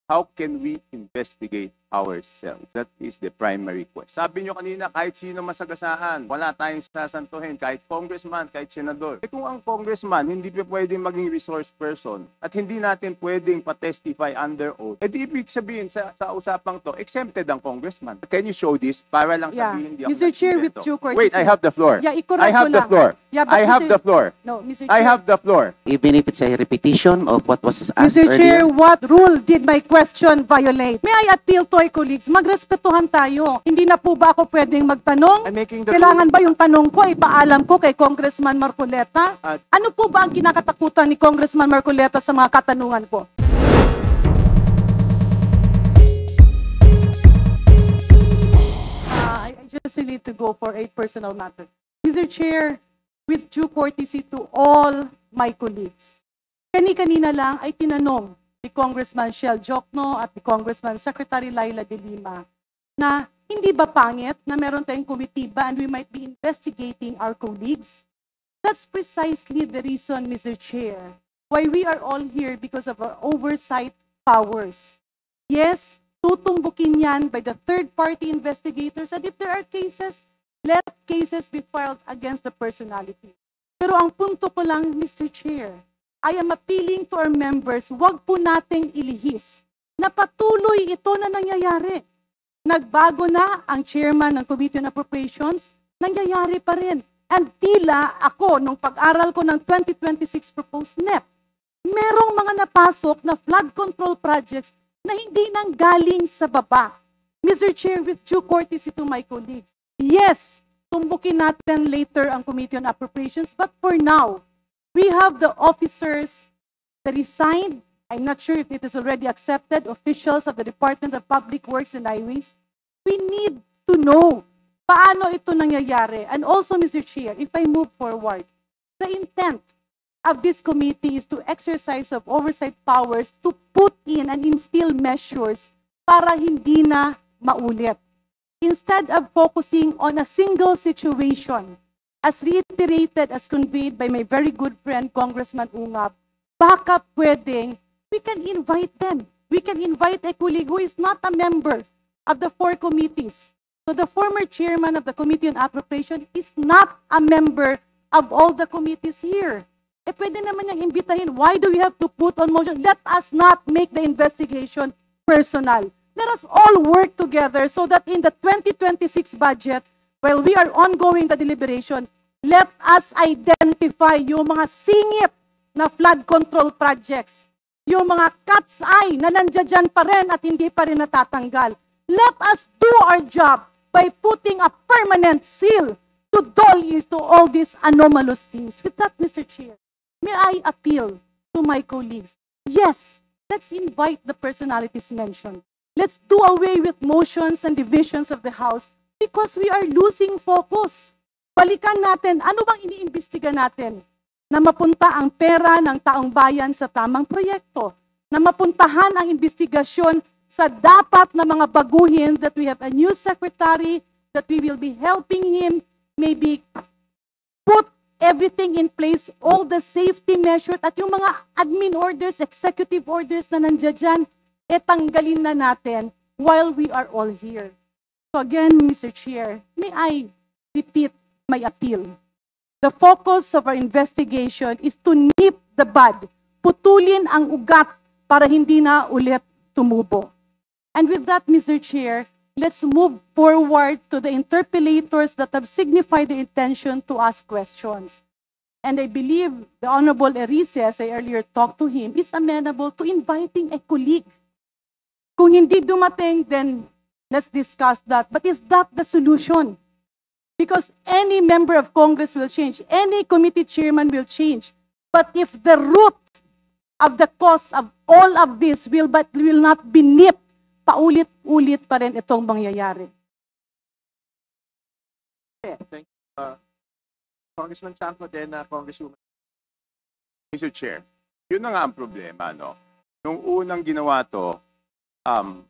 how can we investigate ourselves? That is the primary question. Sabi nyo kanina, kahit sino masagasaan, wala tayong sasantuhin, kahit congressman, kahit senador. Kung ang congressman hindi pa pwedeng maging resource person at hindi natin pwedeng pa-testify under oath, di ibig sabihin sa usapang to, exempted ang congressman. Can you show this para lang sabihin hindi ako Mr. Chair, with nag-invento? due courtesy. Wait, I have the floor. Yeah, I have the floor. Yeah, but I have the floor. No, Mr. Chair. I have the floor. Even if it's a repetition of what was asked Mr. earlier. Chair, what rule did my question violate? May I appeal to my colleagues, magrespetuhan tayo. Hindi na po ba ako pwedeng magtanong? I'm making the Kailangan ba yung tanong ko, ipaalam ko kay Congressman Marcoleta? Ano po ba ang kinakatakutan ni Congressman Marcoleta sa mga katanungan ko? I just need to go for a personal matter. Mr. Chair, with due courtesy to all my colleagues, kanina lang ay tinanong ni Congressman Shell Jokno at ni Congressman Secretary Laila de Lima na hindi ba pangit na meron tayong komitiba and we might be investigating our colleagues? That's precisely the reason, Mr. Chair, why we are all here, because of our oversight powers. Yes, tutumbukin yan by the third-party investigators, and if there are cases, let cases be filed against the personality. Pero ang punto ko lang, Mr. Chair, I am appealing to our members, wag po nating ilihis na patuloy ito na nangyayari. Nagbago na ang chairman ng Committee on Appropriations, nangyayari pa rin. And tila ako, nung pag-aral ko ng 2026 proposed NEP, merong mga napasok na flood control projects na hindi nang galing sa baba. Mr. Chair, with due courtesy to my colleagues, yes, tumbukin natin later ang Committee on Appropriations, but for now, we have the officers that resigned. I'm not sure if it is already accepted, officials of the Department of Public Works and Highways. We need to know paano ito nangyayari. And also, Mr. Chair, if I move forward, the intent of this committee is to exercise of oversight powers to put in and instill measures para hindi na maulit. Instead of focusing on a single situation, as reiterated, as conveyed by my very good friend, Congressman Ungab, baka pwedeng, we can invite them. We can invite a colleague who is not a member of the 4 committees. So the former chairman of the Committee on Appropriation is not a member of all the committees here. Pwede naman niyang imbitahin. Why do we have to put on motion? Let us not make the investigation personal. Let us all work together so that in the 2026 budget, while we are ongoing the deliberation, let us identify yung mga singit na flood control projects, yung mga cat's eye na nandiyan pa rin at hindi pa rin natatanggal. Let us do our job by putting a permanent seal to all these anomalous things. With that, Mr. Chair, may I appeal to my colleagues? Yes, let's invite the personalities mentioned. Let's do away with motions and divisions of the House because we are losing focus. Balikan natin, ano bang iniimbestiga natin? Na mapunta ang pera ng taong bayan sa tamang proyekto. Na mapuntahan ang investigasyon sa dapat na mga baguhin, that we have a new secretary, that we will be helping him, maybe put everything in place, all the safety measures, at yung mga admin orders, executive orders na nandiyan dyan, tanggalin na natin while we are all here. So again, Mr. Chair, may I repeat my appeal. The focus of our investigation is to nip the bud, putulin ang ugat para hindi na ulit tumubo. And with that, Mr. Chair, let's move forward to the interpellators that have signified their intention to ask questions. And I believe the Honorable Erice, as I earlier talked to him, is amenable to inviting a colleague. Kung hindi dumating, then let's discuss that. But is that the solution? Because any member of Congress will change. Any committee chairman will change. But if the root of the cause of all of this will not be nipped, paulit-ulit pa rin itong mangyayari. Thank you. Congressman Chanco, then Congresswoman. Mr. Chair, yun na nga ang problema, no? Nung unang ginawa to,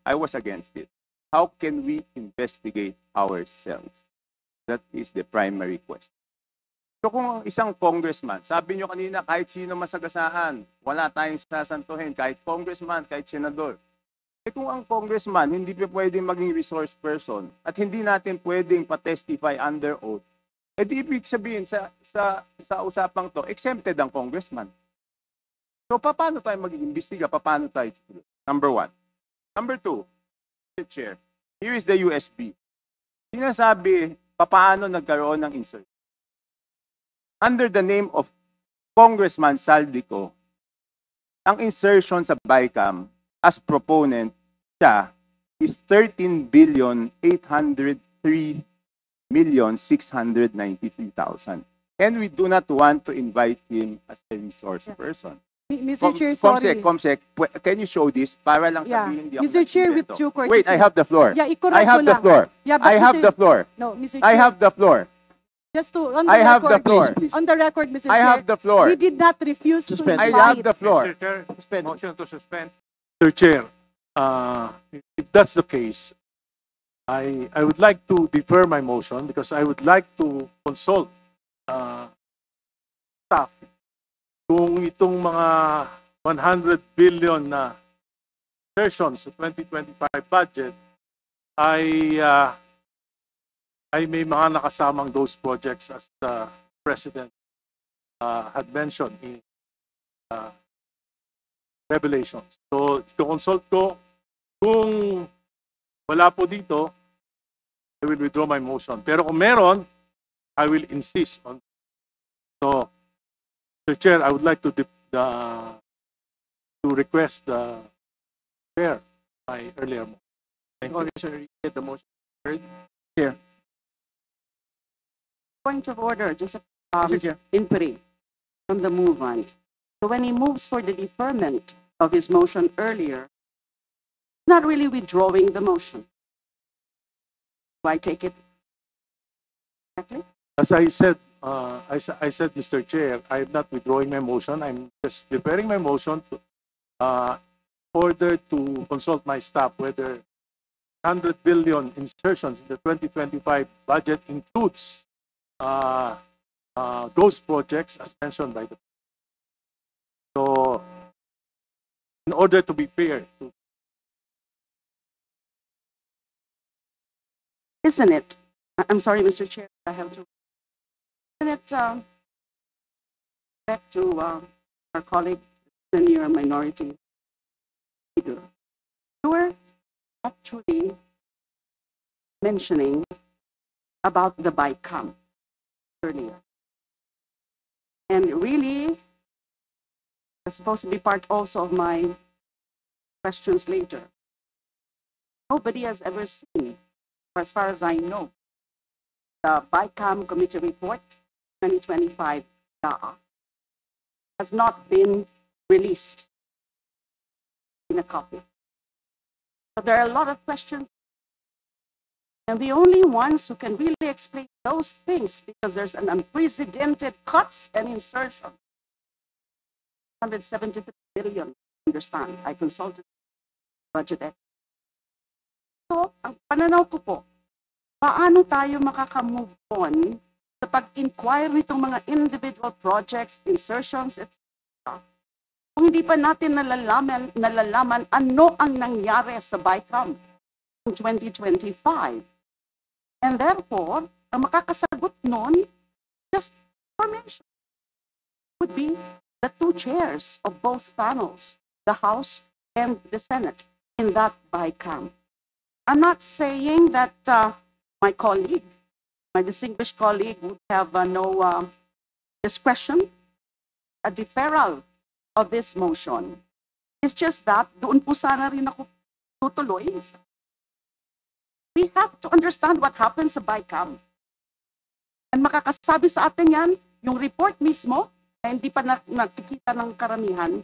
I was against it. How can we investigate ourselves? That is the primary question. So kung isang congressman, sabi nyo kanina, kahit sino masagasaan, wala tayong sasantuhin, kahit congressman, kahit senador. kung ang congressman hindi pa pwedeng maging resource person at hindi natin pwedeng pa-testify under oath, di ibig sabihin sa usapang to, exempted ang congressman. So, paano tayo mag-iimbestiga? Paano tayo? Number one. Number two, Mr. Chair, here is the USB. Sinasabi, paano nagkaroon ng insert? Under the name of Congressman Saldico, ang insertion sa BICAM as proponent siya is 13,803,693,000. And we do not want to invite him as a resource person. Mr. Chair, sorry. Comsec, can you show this? Para lang Yeah. sabihin, hindi ako Mr. Chair, with nag-invento. due courtesy. Wait, I have the floor. Yeah, i-correct I have ko the lang. floor. Yeah, but I have Mr. the floor. No, Mr. Chair. I have the floor. Just to, on the I have the record, floor. On the record, Mr. I Chair. have the floor. We did not refuse Suspend. to I invite. have the floor. Mr. Chair, motion to suspend. Mr. Chair, if that's the case, I would like to defer my motion because I would like to consult staff kung itong mga 100 billion na insertions sa 2025 budget ay may mga nakasamang those projects as the President had mentioned in Revelations. So, consult ko kung wala po dito, I will withdraw my motion. Pero kung meron, I will insist on. So, Mr. Chair, I would like to request the chair my earlier motion. Thank you. Get the motion heard. Point of order, just Mr. Chair. inquiry from the movement. So when he moves for the deferment of his motion earlier, not really withdrawing the motion. Do I take it correctly? As I said, I said, Mr. Chair, I am not withdrawing my motion. I'm just deferring my motion to order to consult my staff whether 100 billion insertions in the 2025 budget includes those projects as mentioned by the. So, in order to be fair, Isn't it? I'm sorry, Mr. Chair, I have to. Isn't it back to our colleague, senior minority leader? You were actually mentioning about the BICAM earlier. And really, it's supposed to be part also of my questions later. Nobody has ever seen, as far as I know, the BICAM committee report 2025 has not been released in a copy. So there are a lot of questions. And the only ones who can really explain those things, because there's an unprecedented cuts and insertion. 173 billion, understand, I consulted budget expert. So, ang pananaw ko po, paano tayo makaka-move on sa pag-inquire nitong mga individual projects, insertions, etc. Kung hindi pa natin nalalaman ano ang nangyari sa BICAM in 2025. And therefore, ang makakasagot nun, just information, would be the two chairs of both panels, the House and the Senate, in that BICAM. I'm not saying that my colleague, my distinguished colleague, would have no discretion, a deferral of this motion. It's just that doon po sana rin ako tutuloy. We have to understand what happens sa BICAM. And makakasabi sa atin yan, yung report mismo, na hindi pa nakikita ng karamihan,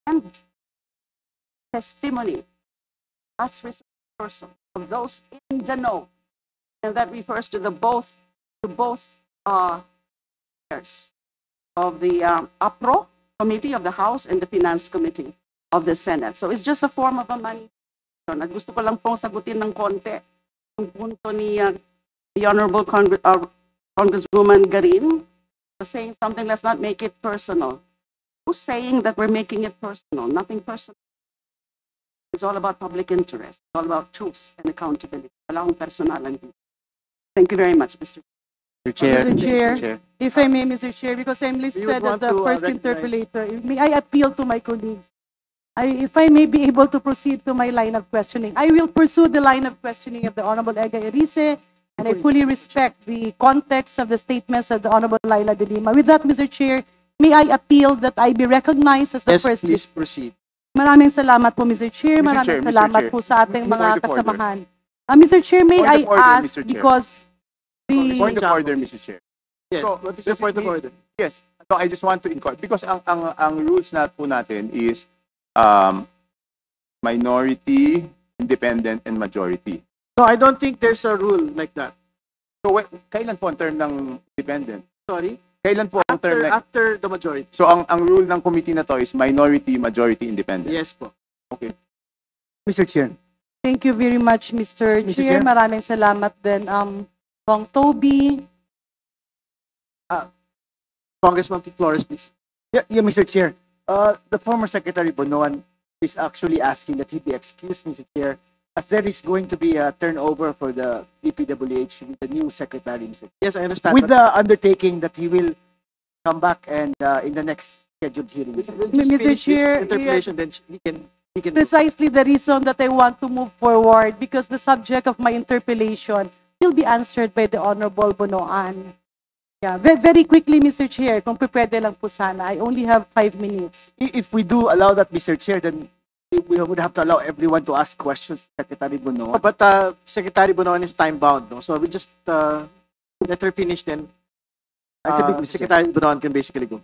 and testimony as person of those in the know, and that refers to both chairs of the APRO committee of the House and the Finance Committee of the Senate. So it's just a form of a manifesto. At gusto ko lang pong sagutin ng konti yung punto ni the Honorable Congresswoman Garin was saying something, let's not make it personal. Who's saying that we're making it personal? Nothing personal. It's all about public interest. It's all about truth and accountability. Wala akong personalan dito. Thank you very much, Mr. Mr. Chair. Mr. Chair. If I may, Mr. Chair, because I'm listed would as want the to, first recognize- interpolator, may I appeal to my colleagues? If I may be able to proceed to my line of questioning, I will pursue the line of questioning of the Honorable Ega Erice, and I fully respect the context of the statements of the Honorable Laila de Lima. With that, Mr. Chair, may I appeal that I be recognized as the Yes, first. please proceed. Maraming salamat po, Mr. Chair. Mr. Maraming Chair, Mr. salamat Chair. po sa ating Point mga of order. kasamahan. Mr. Chair, may Point I of order, ask, Mr. Chair. because Point the... of order, Mr. Chair. Yes, So, what is the point of order? Yes. So I just want to inquire because ang rules na po natin is minority, independent, and majority. No, I don't think there's a rule like that. So kailan po ang term ng independent? Sorry? Kailan po ang term ng... After the majority. So ang rule ng committee na to is minority, majority, independent. Yes po. Mr. Chair. Thank you very much, Mr. Mr. Chair. Chair. Maraming salamat din, Kong Toby. Congressman Flores, please. Yeah, Mr. Chair. The former Secretary Bonoan is actually asking that he be excused, Mr. Chair, as there is going to be a turnover for the DPWH with the new secretary, Mr. Yes, I understand. With but the undertaking that he will come back and in the next scheduled hearing. Mr. we'll Chair. just Mr. finish Chair, this interpellation, then he can. Precisely the reason that I want to move forward, because the subject of my interpellation will be answered by the Honorable Bonoan. Yeah, very quickly, Mr. Chair, kung pwede lang po sana. I only have 5 minutes. If we do allow that, Mr. Chair, then we would have to allow everyone to ask questions, Secretary Bonoan. But Secretary Bonoan is time bound, no? So we just let her finish then. I said, Mr. Chair. Secretary Bonoan can basically go.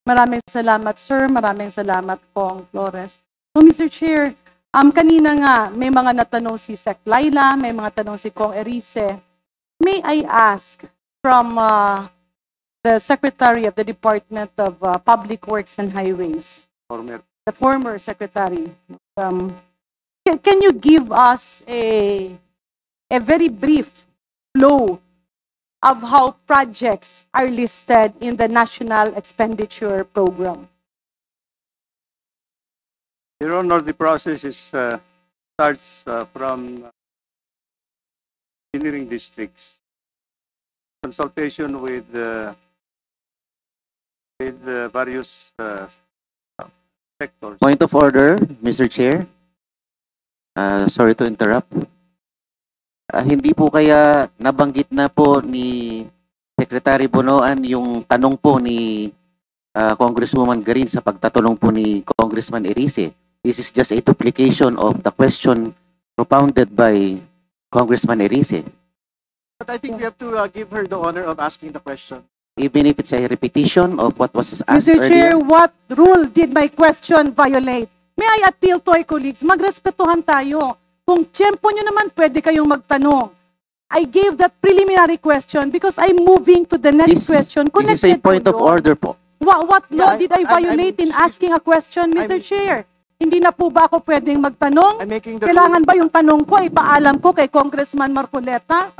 Maraming salamat, sir. Maraming salamat, Kong Flores. So, Mr. Chair, kanina nga, may mga natanong si Sec Laila, may mga tanong si Kong Erice. May I ask from the Secretary of the Department of Public Works and Highways, the former Secretary, can you give us a very brief flow of how projects are listed in the National Expenditure Program? Your Honor, the process is starts from engineering districts, consultation with various sectors. Point of order, Mr. Chair. Sorry to interrupt. Hindi po kaya nabanggit na po ni Secretary Bonoan yung tanong po ni Congresswoman Garin sa pagtatanong po ni Congressman Erice. This is just a duplication of the question propounded by Congressman Erice. But I think we have to give her the honor of asking the question. Even if it's a repetition of what was asked Mr. earlier. Chair, what rule did my question violate? May I appeal to our colleagues, magrespetuhan tayo. Kung tiyempo nyo naman, pwede kayong magtanong. I gave that preliminary question because I'm moving to the next question. This is a point of order po. What law Yeah, did I violate in asking a question, Mr. Chair? Hindi na po ba ako pwedeng magtanong? I'm making the Kailangan ba yung tanong ko, ipaalam ko kay Congressman Marcoleta?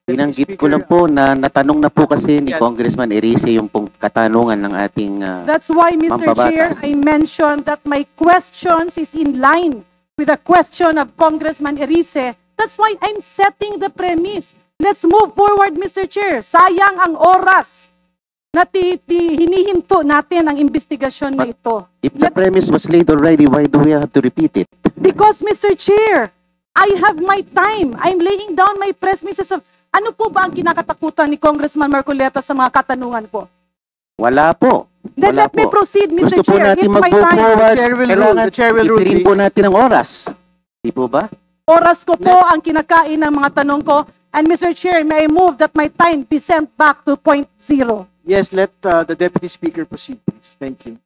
Binanggit ko lang po na natanong na po kasi ni Congressman Erice yung pong katanungan ng ating That's why, Mr. Chair, Mambabatas. I mentioned that my questions is in line with the question of Congressman Erice. That's why I'm setting the premise. Let's move forward, Mr. Chair. Sayang ang oras na hinihinto natin ang investigasyon na ito. If the premise was laid already, why do we have to repeat it? Because, Mr. Chair, I have my time. I'm laying down my premises of ano po ba ang kinakatakutan ni Congressman Marcoleta sa mga katanungan ko? Wala po. Then Wala let me po. proceed, Mr. Gusto po Chair. natin It's my mag-go time. forward. The chair will rule. Kailangan The chair will rule, itirin po please. natin ang oras. Di po ba? Oras ko po ang kinakain ng mga tanong ko. And Mr. Chair, may I move that my time be sent back to point zero? Yes, let the Deputy Speaker proceed, please. Thank you.